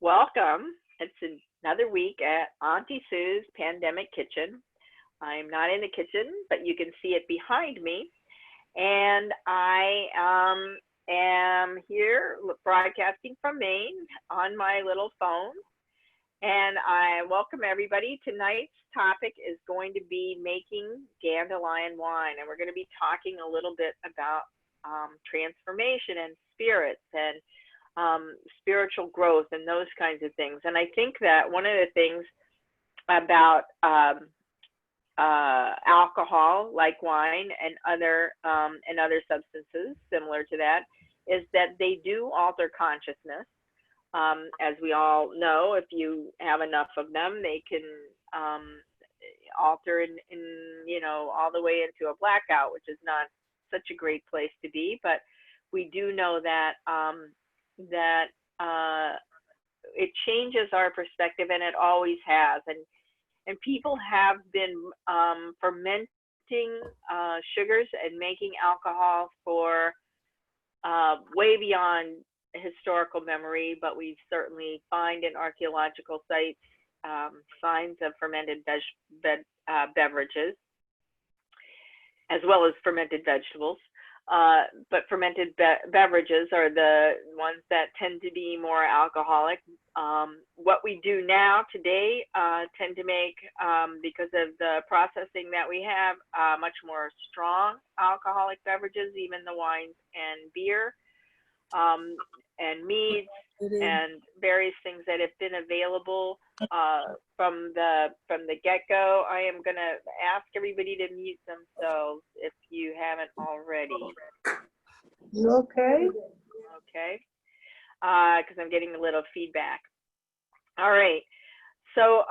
welcome. It's another week at Auntie Sue's Pandemic Kitchen. I'm not in the kitchen, but you can see it behind me. And I am here broadcasting from Maine on my little phone. And I welcome everybody. Tonight's topic is going to be making dandelion wine. And we're going to be talking a little bit about transformation and spirits and spiritual growth and those kinds of things. And I think that one of the things about alcohol, like wine and other substances similar to that, is that they do alter consciousness. As we all know, if you have enough of them, they can alter in all the way into a blackout, which is not such a great place to be. But we do know that it changes our perspective, and it always has. And people have been fermenting sugars and making alcohol for way beyond historical memory, but we certainly find in archaeological sites signs of fermented beverages, as well as fermented vegetables. But fermented beverages are the ones that tend to be more alcoholic. What we do now today tend to make, because of the processing that we have, much more strong alcoholic beverages, even the wines and beer, and meads and various things that have been available from the get-go. I am going to ask everybody to mute themselves if you haven't already. You okay? Okay, because I'm getting a little feedback. All right. So,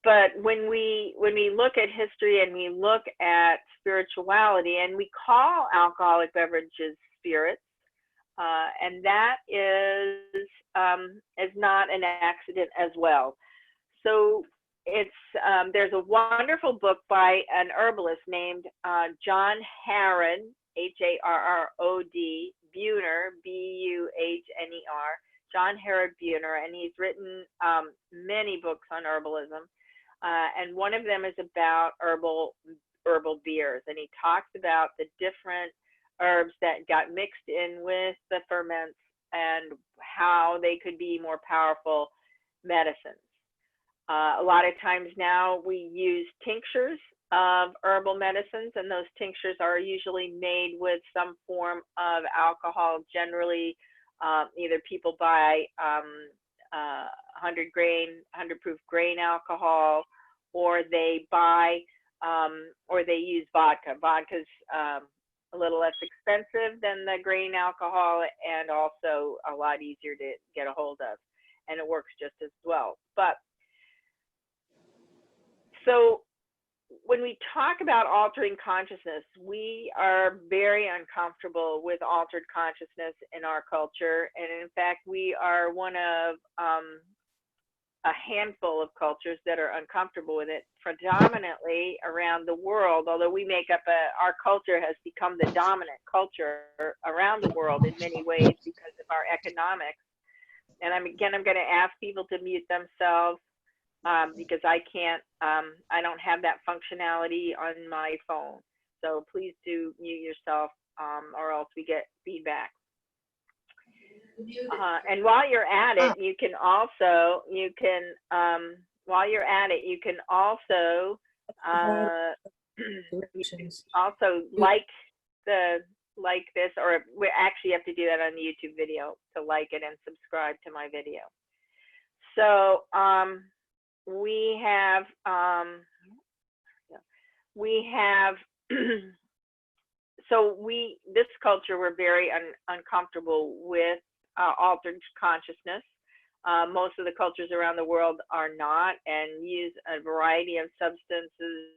but when we look at history and we look at spirituality, and we call alcoholic beverages spirits, and that is not an accident as well. So it's there's a wonderful book by an herbalist named John Harrod, Harrod, Buhner, Buhner, John Harrod Buhner, and he's written many books on herbalism, and one of them is about herbal beers, and he talks about the different herbs that got mixed in with the ferments and how they could be more powerful medicines. A lot of times now we use tinctures of herbal medicines, and those tinctures are usually made with some form of alcohol. Generally, either people buy 100 proof grain alcohol, or they buy or they use vodka. Vodka's a little less expensive than the grain alcohol, and also a lot easier to get a hold of, and it works just as well. But so when we talk about altering consciousness, we are very uncomfortable with altered consciousness in our culture. And in fact, we are one of a handful of cultures that are uncomfortable with it, predominantly around the world, although we make up our culture has become the dominant culture around the world in many ways because of our economics. And I'm going to ask people to mute themselves because I don't have that functionality on my phone. So please do mute yourself or else we get feedback. And while you're at it, you can also like this, or we actually have to do that on the YouTube video to like it and subscribe to my video. So this culture, we're very uncomfortable with altered consciousness. Most of the cultures around the world are not, and use a variety of substances.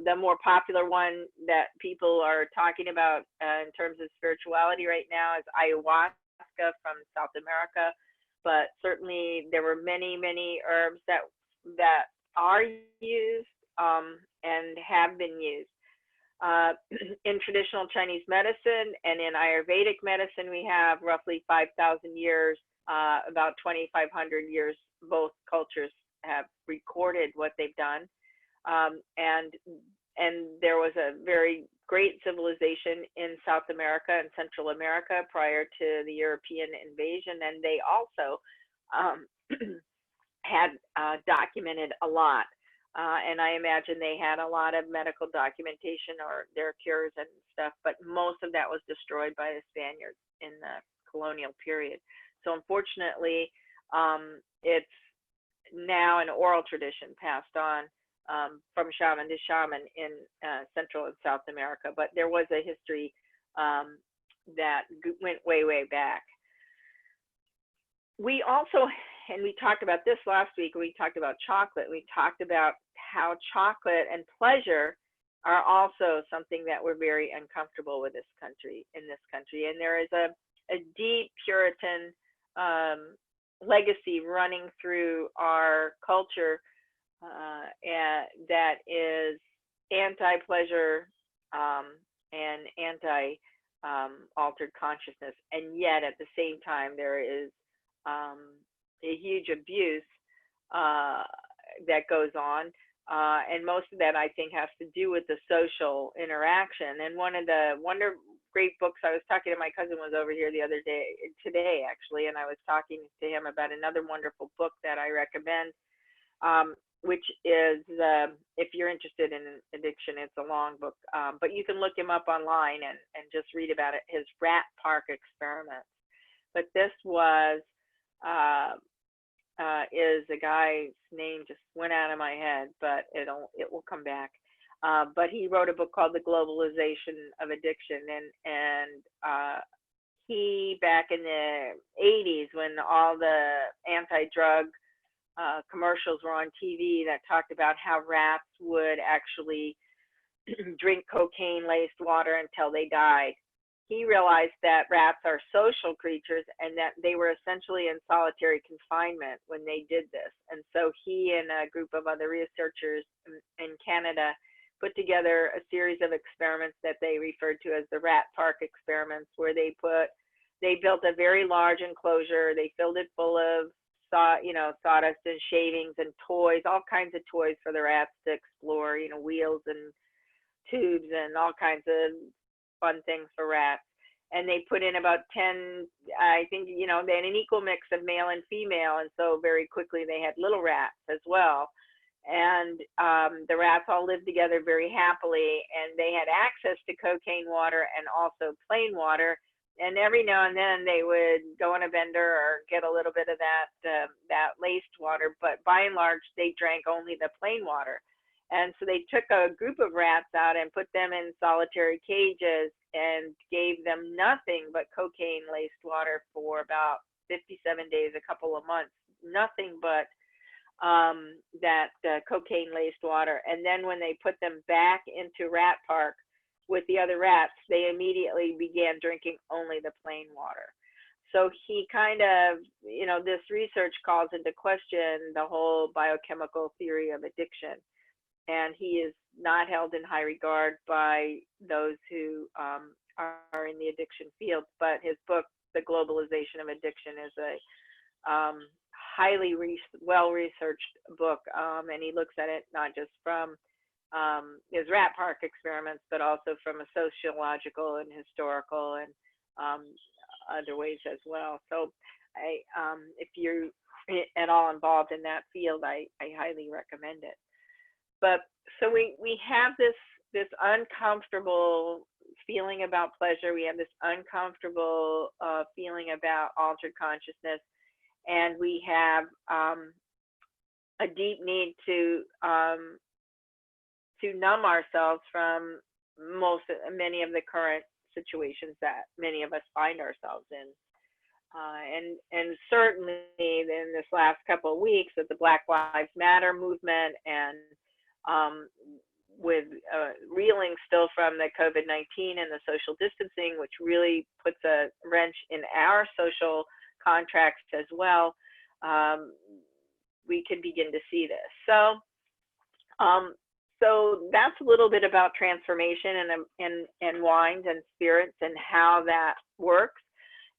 The more popular one that people are talking about in terms of spirituality right now is ayahuasca from South America. But certainly there were many herbs that are used and have been used. In traditional Chinese medicine and in Ayurvedic medicine, we have roughly 5,000 years about 2,500 years, both cultures have recorded what they've done. And there was a very great civilization in South America and Central America prior to the European invasion, and they also had documented a lot. And I imagine they had a lot of medical documentation or their cures and stuff, but most of that was destroyed by the Spaniards in the colonial period. So unfortunately, it's now an oral tradition passed on from shaman to shaman in Central and South America. But there was a history that went way, way back. We also, and we talked about this last week, we talked about chocolate. We talked about how chocolate and pleasure are also something that we're very uncomfortable with in this country. And there is a deep Puritan legacy running through our culture that is anti-pleasure and anti-altered consciousness. And yet at the same time, there is a huge abuse that goes on. And most of that, I think, has to do with the social interaction. And one of the great books, I was talking to my cousin, was over here today actually, and I was talking to him about another wonderful book that I recommend, which is, if you're interested in addiction, it's a long book, but you can look him up online and just read about it, his rat park experiments. But this was, is a guy's name just went out of my head, but it will come back. But he wrote a book called The Globalization of Addiction, and he, back in the 80s, when all the anti-drug commercials were on TV that talked about how rats would actually drink cocaine-laced water until they died, he realized that rats are social creatures and that they were essentially in solitary confinement when they did this. And so he and a group of other researchers in Canada put together a series of experiments that they referred to as the rat park experiments, where they built a very large enclosure. They filled it full of sawdust and shavings and toys, all kinds of toys for the rats to explore, wheels and tubes and all kinds of fun things for rats. And they put in about 10, I think, they had an equal mix of male and female. And so very quickly they had little rats as well. And the rats all lived together very happily, and they had access to cocaine water and also plain water. And every now and then they would go on a bender or get a little bit of that laced water, but by and large they drank only the plain water. And so they took a group of rats out and put them in solitary cages and gave them nothing but cocaine laced water for about 57 days, a couple of months, nothing but that cocaine laced water. And then when they put them back into Rat Park with the other rats, they immediately began drinking only the plain water. So he kind of, this research calls into question the whole biochemical theory of addiction. And he is not held in high regard by those who are in the addiction field. But his book, The Globalization of Addiction, is a highly well-researched book. And he looks at it not just from his rat park experiments, but also from a sociological and historical and other ways as well. So if you're at all involved in that field, I highly recommend it. But so we have this uncomfortable feeling about pleasure. We have this uncomfortable feeling about altered consciousness, and we have a deep need to numb ourselves from many of the current situations that many of us find ourselves in. And certainly in this last couple of weeks with the Black Lives Matter movement and with reeling still from the COVID-19 and the social distancing, which really puts a wrench in our social contracts as well, we can begin to see this. So that's a little bit about transformation and wines and spirits and how that works.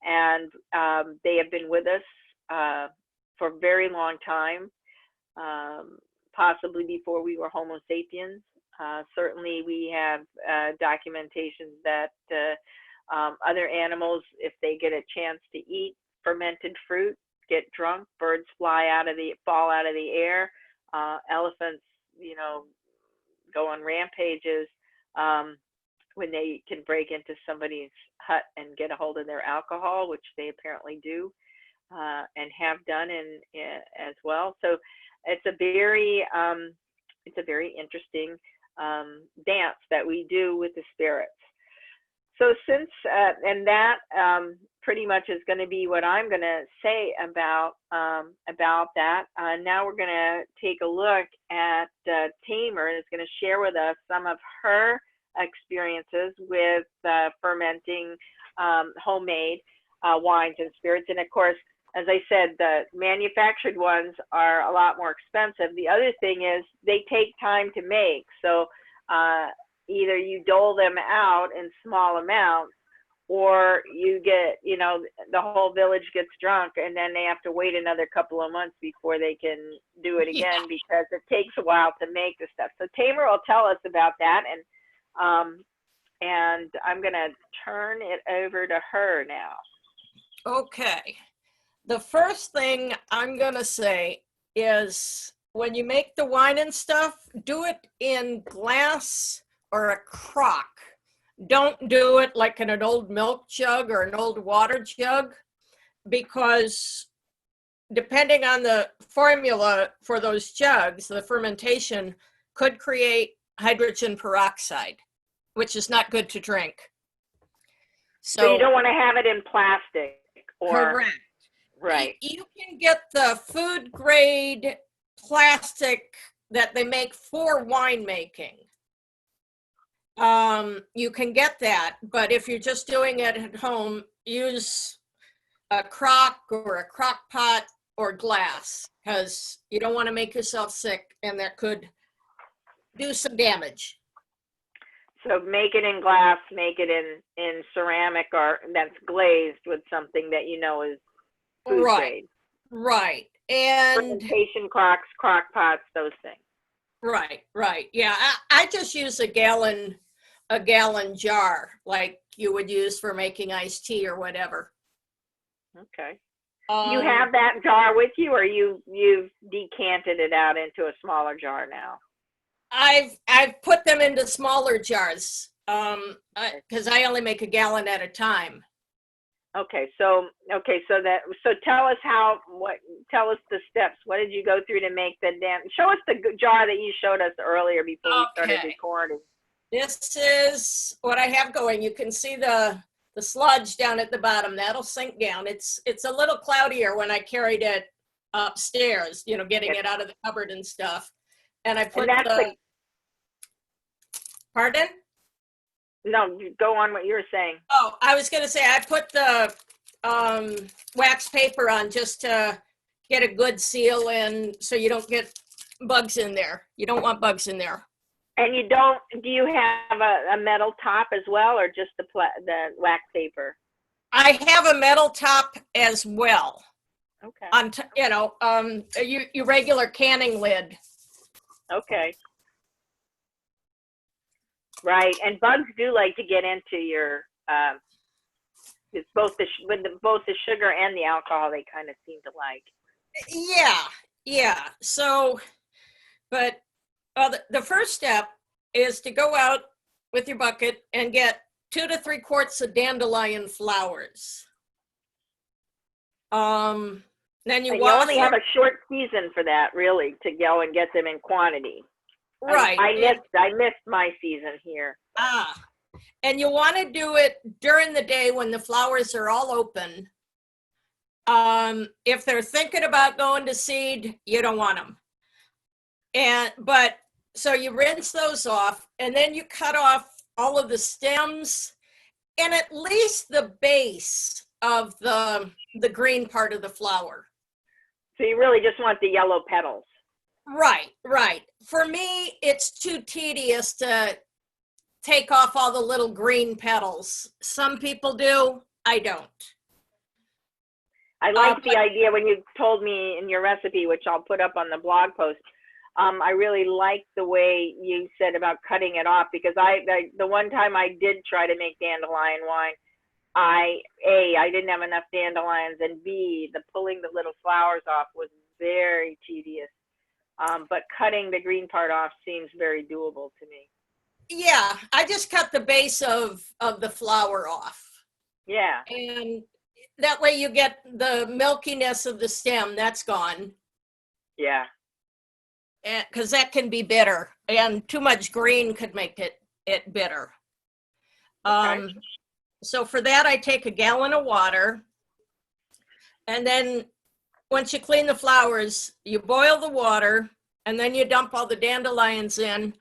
And they have been with us for a very long time, possibly before we were Homo sapiens. Certainly, we have documentation that other animals, if they get a chance to eat fermented fruit, get drunk, birds fall out of the air, elephants, go on rampages when they can break into somebody's hut and get a hold of their alcohol, which they apparently do and have done as well. So it's a very interesting dance that we do with the spirits. So since and that pretty much is going to be what I'm going to say about that. Now we're going to take a look at Tamer is going to share with us some of her experiences with fermenting homemade wines and spirits. And of course, as I said, the manufactured ones are a lot more expensive. The other thing is they take time to make. So either you dole them out in small amounts, or you get, the whole village gets drunk and then they have to wait another couple of months before they can do it again because it takes a while to make the stuff. So Tamer will tell us about that, and I'm going to turn it over to her now. Okay. The first thing I'm going to say is when you make the wine and stuff, do it in glass or a crock. Don't do it like in an old milk jug or an old water jug, because depending on the formula for those jugs, the fermentation could create hydrogen peroxide, which is not good to drink. So you don't want to have it in plastic. Correct. Right. You can get the food grade plastic that they make for winemaking. You can get that, but if you're just doing it at home, use a crock or a crock pot or glass, because you don't want to make yourself sick, and that could do some damage. So make it in glass, make it in ceramic, or that's glazed with something that is food grade. Right. And fermentation crocks, crock pots, those things. Right. Yeah, I just use a gallon jar like you would use for making iced tea or whatever. Okay. You have that jar with you, or you've decanted it out into a smaller jar now? I've put them into smaller jars because I only make a gallon at a time. Okay, so tell us tell us the steps. What did you go through to make the show us the jar that you showed us earlier before we started recording. This is what I have going. You can see the sludge down at the bottom. That'll sink down. It's a little cloudier when I carried it upstairs, getting it out of the cupboard and stuff. And I put Pardon? No, go on what you were saying. Oh, I was going to say I put the wax paper on just to get a good seal in, so you don't get bugs in there. You don't want bugs in there. And do you have a metal top as well, or just the wax paper? I have a metal top as well. Okay. On your regular canning lid. Okay. Right, and bugs do like to get into your. It's both the sugar and the alcohol. They kind of seem to like. Yeah. So, but the first step is to go out with your bucket and get 2 to 3 quarts of dandelion flowers. Then you only have a short season for that, really, to go and get them in quantity. Right. I missed my season here. And you want to do it during the day when the flowers are all open. If they're thinking about going to seed, you don't want them. So you rinse those off, and then you cut off all of the stems and at least the base of the green part of the flower. So you really just want the yellow petals. Right. For me, it's too tedious to take off all the little green petals. Some people do, I don't. I like the idea when you told me in your recipe, which I'll put up on the blog post. I really liked the way you said about cutting it off, because the one time I did try to make dandelion wine, I didn't have enough dandelions, and B, the pulling the little flowers off was very tedious. But cutting the green part off seems very doable to me. Yeah, I just cut the base of the flower off. Yeah. And that way you get the milkiness of the stem, that's gone. Yeah. Because that can be bitter, and too much green could make it bitter. Okay. So for that, I take a gallon of water, and then once you clean the flowers, you boil the water, and then you dump all the dandelions in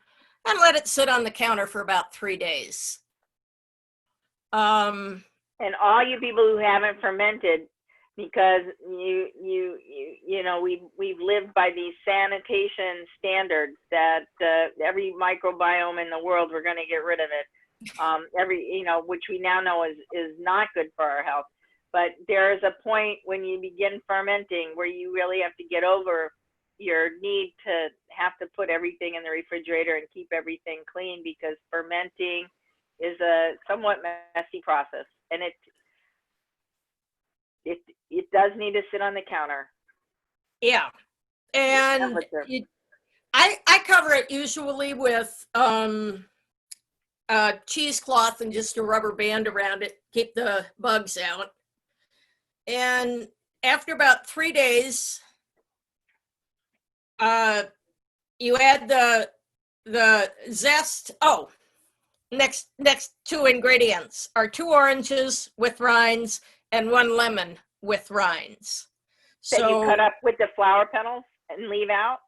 and let it sit on the counter for about 3 days. And all you people who haven't fermented, because you know, we've lived by these sanitation standards that every microbiome in the world, we're going to get rid of it. Which we now know is not good for our health. But there is a point when you begin fermenting where you really have to get over your need to have to put everything in the refrigerator and keep everything clean, because fermenting is a somewhat messy process, and it does need to sit on the counter. Yeah, and I cover it usually with cheesecloth and just a rubber band around it, keep the bugs out. And after about 3 days, you add the zest. Oh, next 2 ingredients are 2 oranges with rinds and 1 lemon with rinds. So that you cut up with the flower petals and leave out,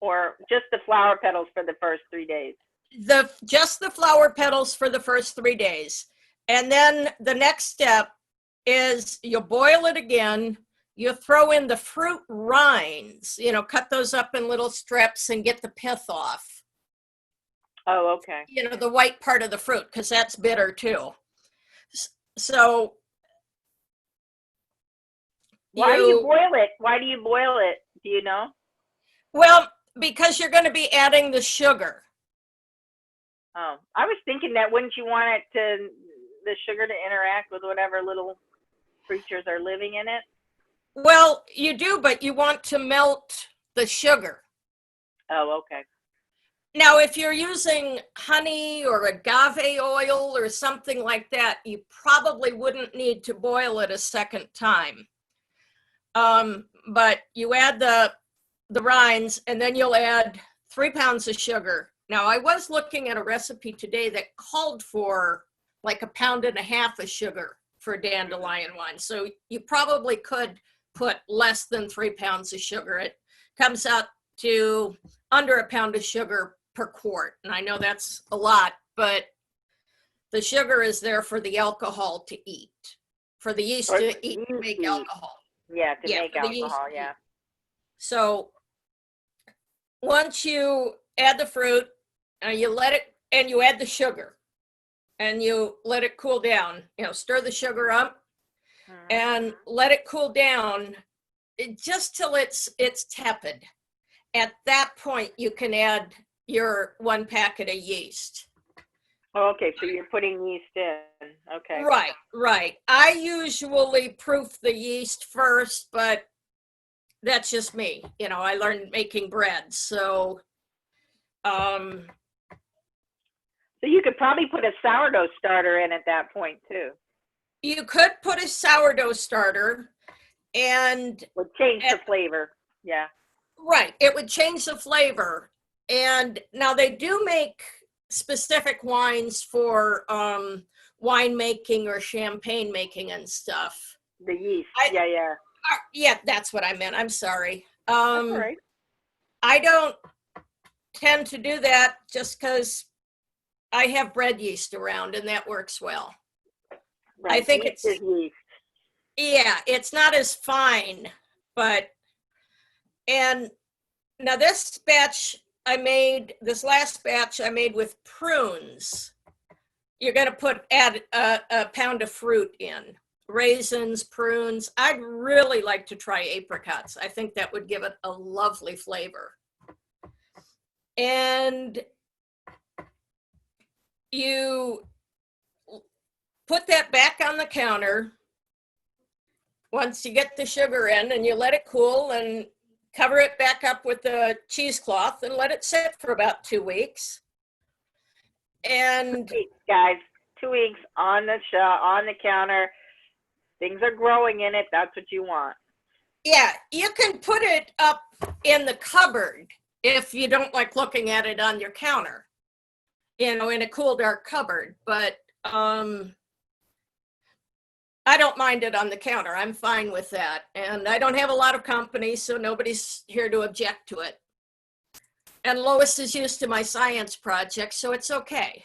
or just the flower petals for the first 3 days? Just the flower petals for the first 3 days. And then the next step is you boil it again. You throw in the fruit rinds, cut those up in little strips and get the pith off. Oh, okay. The white part of the fruit, because that's bitter too. So why do you boil it? Why do you boil it? Do you know? Well, because you're going to be adding the sugar. Oh, I was thinking that wouldn't you want the sugar to interact with whatever little creatures are living in it? Well, you do, but you want to melt the sugar. Oh, okay. Now, if you're using honey or agave oil or something like that, you probably wouldn't need to boil it a second time. But you add the rinds, and then you'll add 3 pounds of sugar. Now, I was looking at a recipe today that called for like 1.5 pounds of sugar for dandelion wine. So you probably could put less than 3 pounds of sugar. It comes out to under 1 pound of sugar per quart. And I know that's a lot, but the sugar is there for the alcohol to eat, for the yeast to eat to make alcohol. Yeah, to make alcohol, yeah. So once you add the fruit, you let it, and you add the sugar, and you let it cool down. Stir the sugar up and let it cool down just till it's tepid. At that point, you can add your 1 packet of yeast. Oh, okay, so you're putting yeast in. Okay. Right. I usually proof the yeast first, but that's just me. I learned making bread, so so you could probably put a sourdough starter in at that point too. You could put a sourdough starter, and would change the flavor. Yeah. Right. It would change the flavor. And now they do make specific wines for wine making or champagne making and stuff. The yeast. Yeah, that's what I meant. I'm sorry. That's all right. I don't tend to do that just because I have bread yeast around, and that works well. Right. I think yeast is yeast. Yeah, it's not as fine, and now this last batch I made with prunes. You're going to add a pound of fruit in. raisins, prunes. I'd really like to try apricots. I think that would give it a lovely flavor. And you put that back on the counter once you get the sugar in, and you let it cool and cover it back up with the cheesecloth and let it sit for about 2 weeks. And guys, 2 weeks on the on the counter. Things are growing in it. That's what you want. yeah, you can put it up in the cupboard if you don't like looking at it on your counter, in a cool, dark cupboard. But I don't mind it on the counter. I'm fine with that. And I don't have a lot of company, so nobody's here to object to it. And Lois is used to my science project, so it's okay.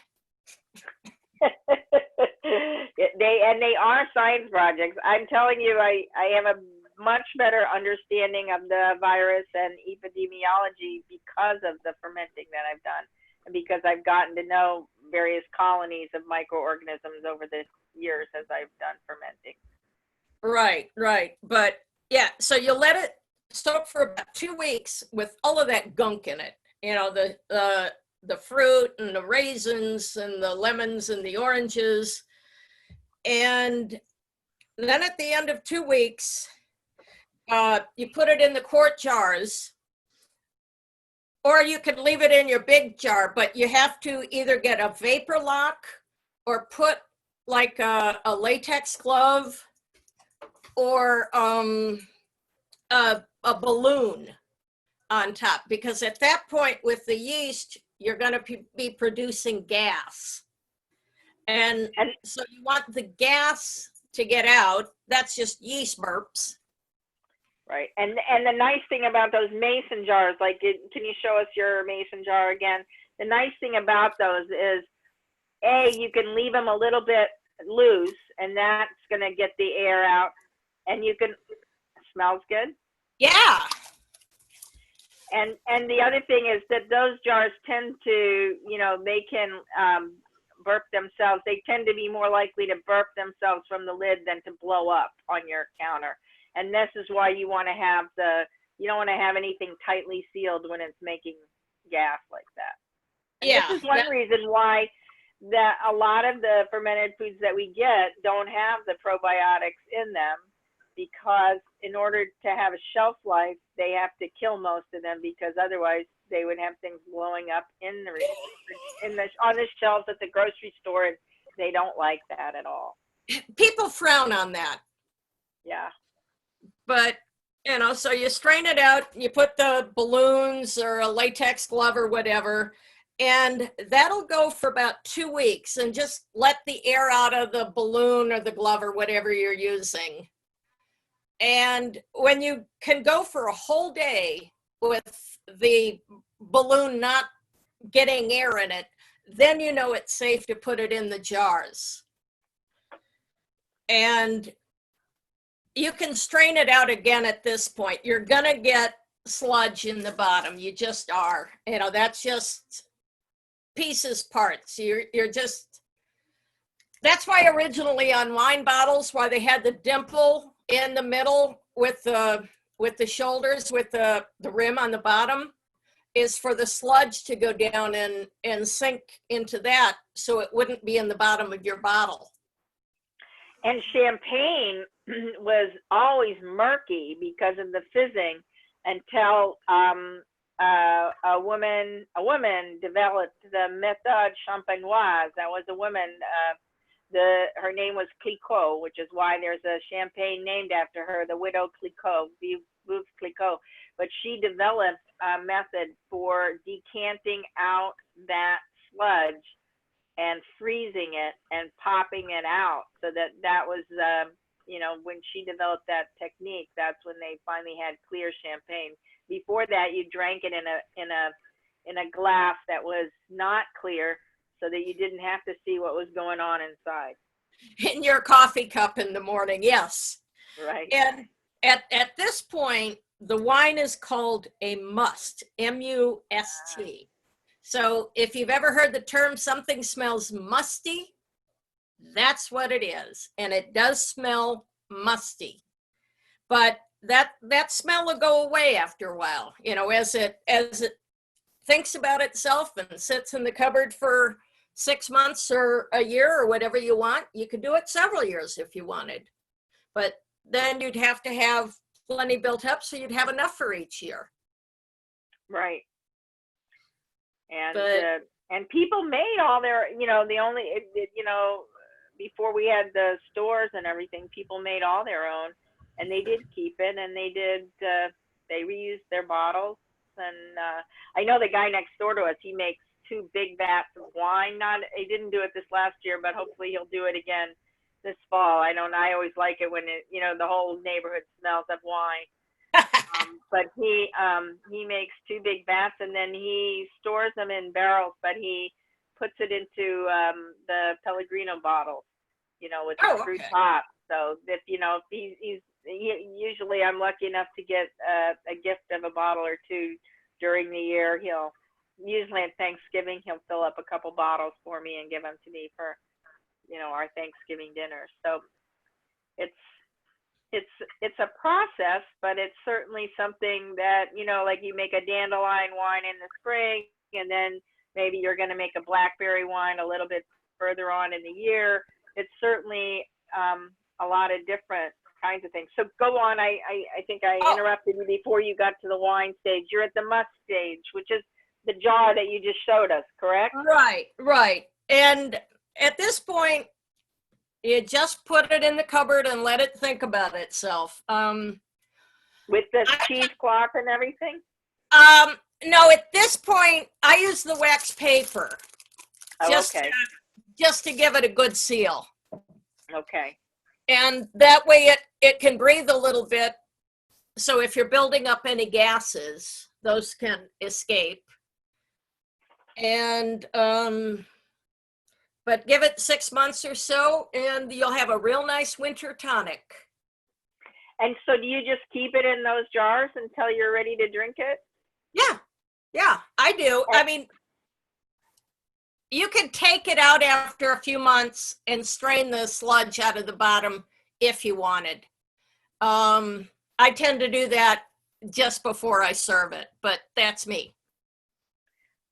They are science projects. I'm telling you, I have a much better understanding of the virus and epidemiology because of the fermenting that I've done, and because I've gotten to know various colonies of microorganisms over the years as I've done fermenting. Right. But yeah, so you let it soak for about 2 weeks with all of that gunk in it. The fruit and the raisins and the lemons and the oranges. And then at the end of 2 weeks, you put it in the quart jars, or you can leave it in your big jar, but you have to either get a vapor lock or put like a latex glove or a balloon on top, because at that point with the yeast, you're going to be producing gas. And so you want the gas to get out. That's just yeast burps. Right. And the nice thing about those mason jars, can you show us your mason jar again? The nice thing about those is, you can leave them a little bit loose, and that's going to get the air out. And you can, smells good. Yeah. And the other thing is that those jars tend to, they can burp themselves. They tend to be more likely to burp themselves from the lid than to blow up on your counter. And this is why you want to have you don't want to have anything tightly sealed when it's making gas like that. And yeah. This is one reason why that a lot of the fermented foods that we get don't have the probiotics in them, because in order to have a shelf life, they have to kill most of them, because otherwise they would have things blowing up on the shelves at the grocery store, and they don't like that at all. People frown on that. Yeah. But, so you strain it out, you put the balloons or a latex glove or whatever, and that'll go for about 2 weeks, and just let the air out of the balloon or the glove or whatever you're using. And when you can go for a whole day with the balloon not getting air in it, then it's safe to put it in the jars. And you can strain it out again at this point. You're going to get sludge in the bottom. You just are. That's just pieces, parts. You're just, that's why originally on wine bottles, why they had the dimple in the middle with the shoulders, with the rim on the bottom, is for the sludge to go down and sink into that, so it wouldn't be in the bottom of your bottle. And champagne was always murky because of the fizzing, until a woman developed the méthode champenoise. That was a woman. Her name was Clicquot, which is why there's a champagne named after her, the widow Clicquot, Veuve Clicquot. But she developed a method for decanting out that sludge and freezing it and popping it out, so that was when she developed that technique, that's when they finally had clear champagne. Before that, you drank it in a glass that was not clear, so that you didn't have to see what was going on inside. In your coffee cup in the morning, yes. Right. And at this point, the wine is called a must, M-U-S-T. So if you've ever heard the term something smells musty, That's what it is. And it does smell musty. But that smell will go away after a while, you know, as it thinks about itself and sits in the cupboard for 6 months or a year or whatever you want. You could do it several years if you wanted, but then you'd have to have plenty built up so you'd have enough for each year. Right. And But and people made all their, you know, you know, before we had the stores and everything, people made all their own, and they did keep it, and they reused their bottles. And I know the guy next door to us, he makes 2 big vats of wine. He didn't do it this last year, but hopefully he'll do it again this fall. I always like it when you know, the whole neighborhood smells of wine. But he makes 2 big vats, and then he stores them in barrels, but he puts it into the Pellegrino bottles, you know, with the screw top. So if, you know, if usually I'm lucky enough to get a gift of a bottle or 2 during the year. He'll usually at Thanksgiving, he'll fill up a couple bottles for me and give them to me for, you know, our Thanksgiving dinner. So it's a process, but it's certainly something that, you know, like you make a dandelion wine in the spring, and then maybe you're going to make a blackberry wine a little bit further on in the year. It's certainly a lot of different kinds of things. So go on. I think I interrupted you before you got to the wine stage. You're at the must stage, which is the jar that you just showed us, correct? Right. And at this point, you just put it in the cupboard and let it think about itself. With the cheesecloth and everything? No, at this point, I use the wax paper. Okay. Just to give it a good seal. Okay. And that way it can breathe a little bit. So if you're building up any gases, those can escape. And, but give it 6 months or so, and you'll have a real nice winter tonic. And so do you just keep it in those jars until you're ready to drink it? Yeah, I do. I mean, you can take it out after a few months and strain the sludge out of the bottom if you wanted. I tend to do that just before I serve it, but that's me.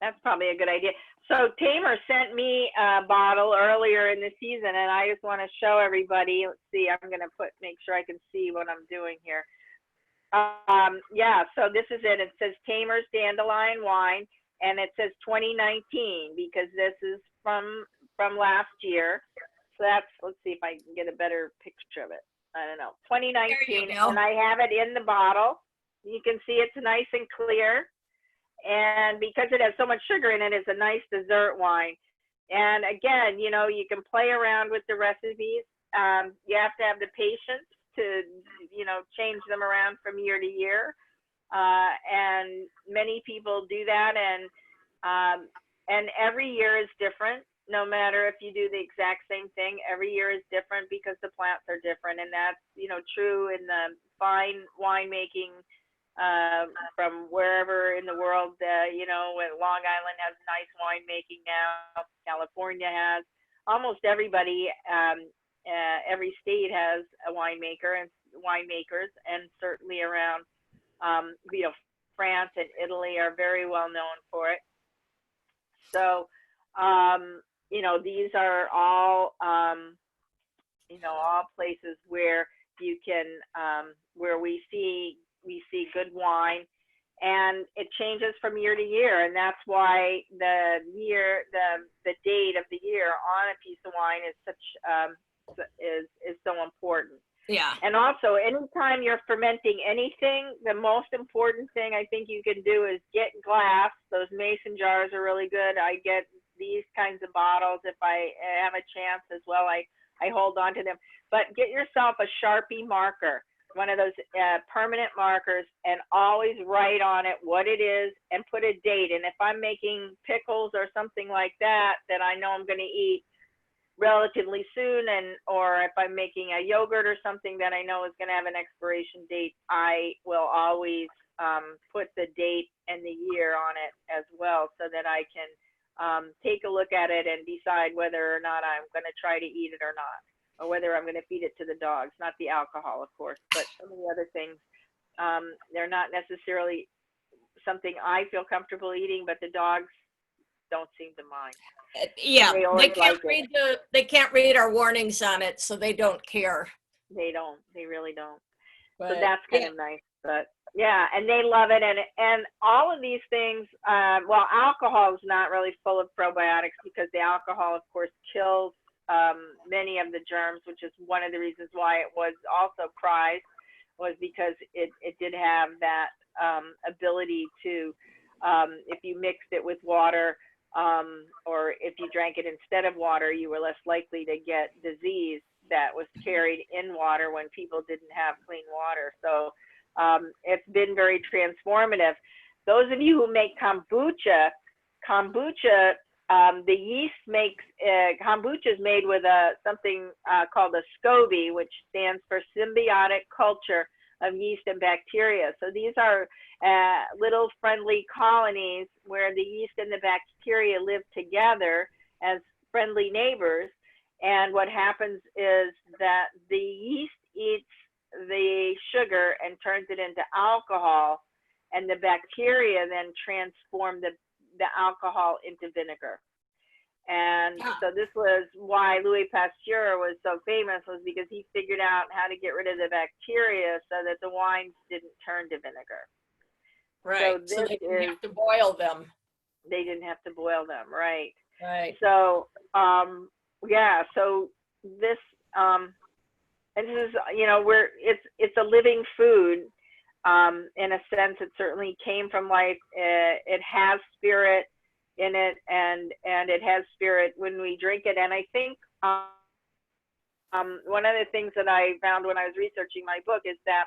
That's probably a good idea. So Tamer sent me a bottle earlier in the season, and I just want to show everybody. Let's see, I'm going to make sure I can see what I'm doing here. Yeah, so this is it. It says Tamer's Dandelion Wine, and it says 2019 because this is from last year. So let's see if I can get a better picture of it. I don't know, 2019, and I have it in the bottle. You can see it's nice and clear. And because it has so much sugar in it, it's a nice dessert wine. And again, you know, you can play around with the recipes. You have to have the patience to, you know, change them around from year to year. And many people do that. And every year is different. No matter if you do the exact same thing, every year is different because the plants are different. And that's, you know, true in the fine winemaking from wherever in the world. You know, Long Island has nice winemaking now. California has. Almost everybody, every state has a winemaker and winemakers, and certainly around, you know, France and Italy are very well known for it. So, you know, these are all, you know, all places where you can, where we see good wine, and it changes from year to year. And that's why the date of the year on a piece of wine is is so important. Yeah. And also, anytime you're fermenting anything, the most important thing I think you can do is get glass. Those mason jars are really good. I get these kinds of bottles if I have a chance as well. I hold on to them. But get yourself a Sharpie marker, one of those permanent markers, and always write on it what it is and put a date. And if I'm making pickles or something like that I know I'm going to eat relatively soon, or if I'm making a yogurt or something that I know is going to have an expiration date, I will always put the date and the year on it as well, so that I can take a look at it and decide whether or not I'm going to try to eat it or not, or whether I'm going to feed it to the dogs. Not the alcohol, of course, but some of the other things. They're not necessarily something I feel comfortable eating, but the dogs don't seem to mind. Yeah, They always like it. they can't read our warnings on it, so they don't care. They don't. They really don't. So But, that's kind of nice. But yeah, and they love it. And all of these things, well, alcohol is not really full of probiotics because the alcohol, of course, kills many of the germs, which is one of the reasons why it was also prized, was because it did have that ability to, if you mixed it with water, or if you drank it instead of water, you were less likely to get disease that was carried in water when people didn't have clean water. So it's been very transformative. Those of you who make kombucha, the yeast makes, kombucha is made with something called a SCOBY, which stands for symbiotic culture of yeast and bacteria. So these are little friendly colonies where the yeast and the bacteria live together as friendly neighbors. And what happens is that the yeast eats the sugar and turns it into alcohol, and the bacteria then transform the alcohol into vinegar. And so this was why Louis Pasteur was so famous, was because he figured out how to get rid of the bacteria so that the wines didn't turn to vinegar. right, so they didn't have to boil them. They didn't have to boil them, right. Right. So, yeah, so this, and this is, you know, it's a living food. In a sense, it certainly came from life. It has spirit in it, and it has spirit when we drink it. And I think one of the things that I found when I was researching my book is that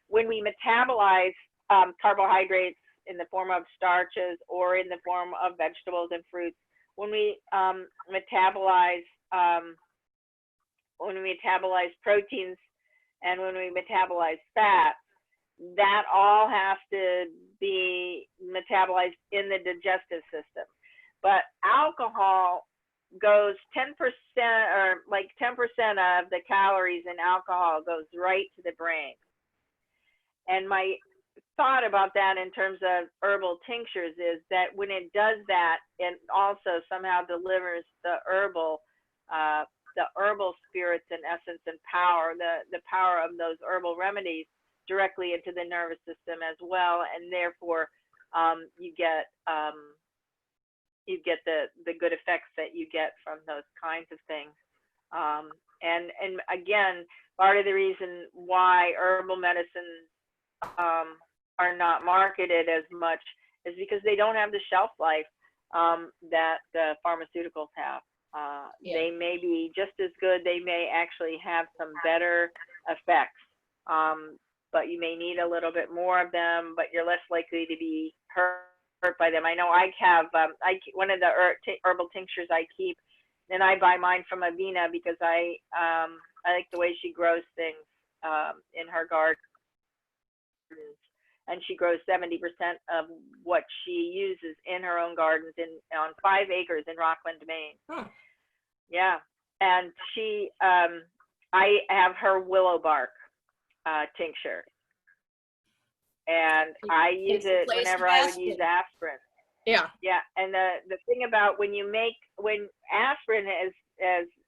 when we metabolize carbohydrates in the form of starches or in the form of vegetables and fruits, when we metabolize proteins and when we metabolize fat, that all has to be metabolized in the digestive system. But alcohol goes 10%, or like 10% of the calories in alcohol goes right to the brain. And my thought about that in terms of herbal tinctures is that when it does that, it also somehow delivers the herbal spirits and essence and power, the power of those herbal remedies directly into the nervous system as well, and therefore you get the good effects that you get from those kinds of things. And again, part of the reason why herbal medicines are not marketed as much is because they don't have the shelf life that the pharmaceuticals have. They may be just as good. They may actually have some better effects. But you may need a little bit more of them, but you're less likely to be hurt by them. I know I have one of the herbal tinctures I keep, and I buy mine from Avena because I like the way she grows things in her garden. And she grows 70% of what she uses in her own gardens on 5 acres in Rockland, Maine. Huh. Yeah, and she, I have her willow bark tincture, and I use it whenever I would use aspirin. Yeah. Yeah, and the thing about when aspirin is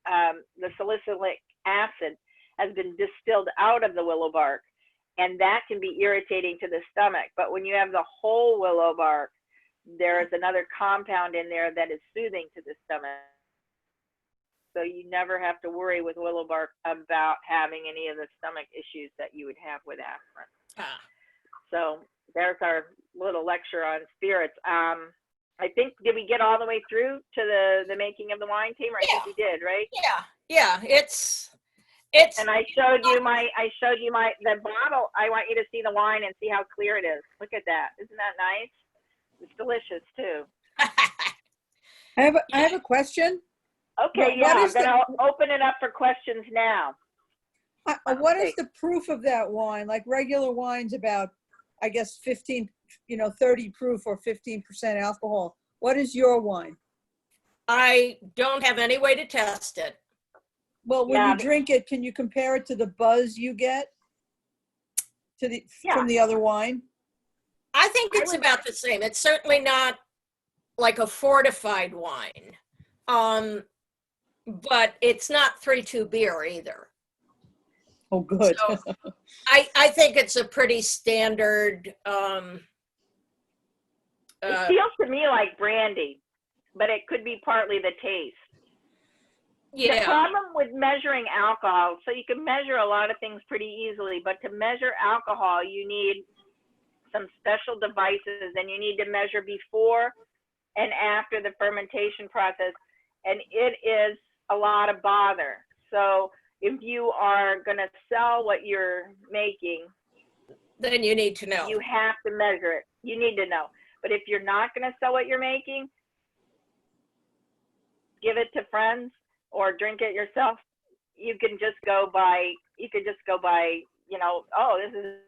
the salicylic acid has been distilled out of the willow bark, and that can be irritating to the stomach. But when you have the whole willow bark, there is another compound in there that is soothing to the stomach. So you never have to worry with willow bark about having any of the stomach issues that you would have with aspirin. So there's our little lecture on spirits. I think, did we get all the way through to the making of the wine, Tamer? I think we did, right? Yeah. It's. And I showed you the bottle. I want you to see the wine and see how clear it is. Look at that. Isn't that nice? It's delicious too. I have a question. Okay, I'm going to open it up for questions now. What is the proof of that wine? Like regular wine's about, I guess, 30 proof or 15% alcohol. What is your wine? I don't have any way to test it. Well, when Yeah, you drink it, can you compare it to the buzz you get Yeah. from the other wine? I think I it's would- about the same. It's certainly not like a fortified wine. But it's not 3-2 beer either. Oh, good. So I think it's a pretty standard. It feels to me like brandy, but it could be partly the taste. The Yeah, problem with measuring alcohol, so you can measure a lot of things pretty easily, but to measure alcohol, you need some special devices, and you need to measure before and after the fermentation process, and it is a lot of bother. So if you are going to sell what you're making, then you need to know. you have to measure it. You need to know. But if you're not going to sell what you're making, give it to friends or drink it yourself. You can just go by, you know, oh, this is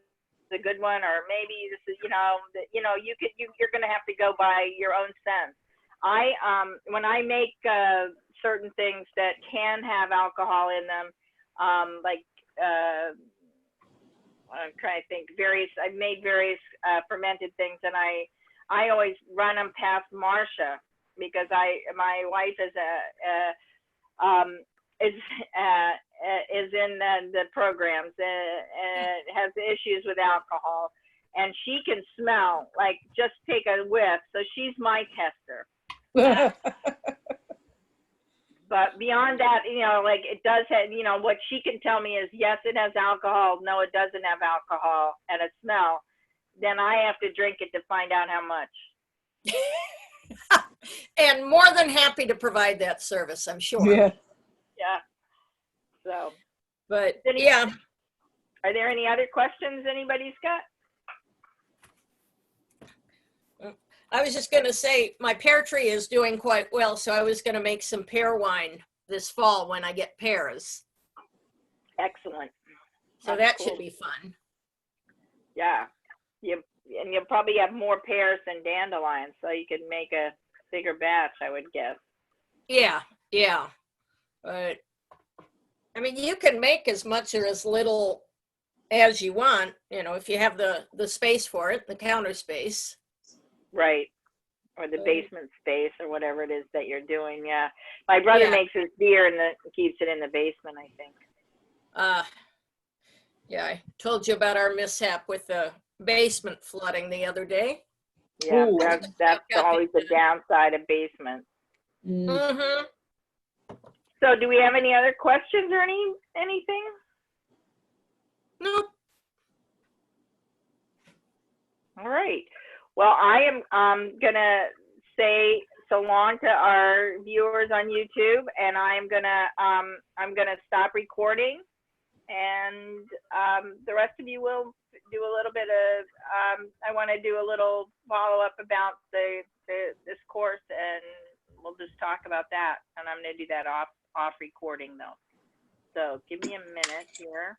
a good one, or maybe this is, you're going to have to go by your own sense. When I make certain things that can have alcohol in them, like I'm trying to think, I've made various fermented things, and I always run them past Marcia, because my wife is in the programs and has issues with alcohol, and she can smell, like, just take a whiff. So she's my tester. But beyond that, like, it does have, what she can tell me is, yes, it has alcohol. No, it doesn't have alcohol, and a smell. Then I have to drink it to find out how much. And more than happy to provide that service, I'm sure. Yeah. Yeah. So, But yeah, are there any other questions anybody's got? I was just going to say my pear tree is doing quite well, so I was going to make some pear wine this fall when I get pears. Excellent. So That's that cool. should be fun. Yeah. And you'll probably have more pears than dandelions, so you could make a bigger batch, I would guess. Yeah. But I mean, you can make as much or as little as you want, if you have the space for it, the counter space. Right. Or the basement space, or whatever it is that you're doing. Yeah. My brother makes his beer and keeps it in the basement, I think. Yeah, I told you about our mishap with the basement flooding the other day. Yeah, Ooh. that's always the downside of basements. Mm-hmm. So do we have any other questions or anything? Nope. All right. Well, I am gonna say so long to our viewers on YouTube, and I'm gonna stop recording, and the rest of you will do a little bit of I want to do a little follow up about this course, and we'll just talk about that, and I'm gonna do that off recording though. So give me a minute here.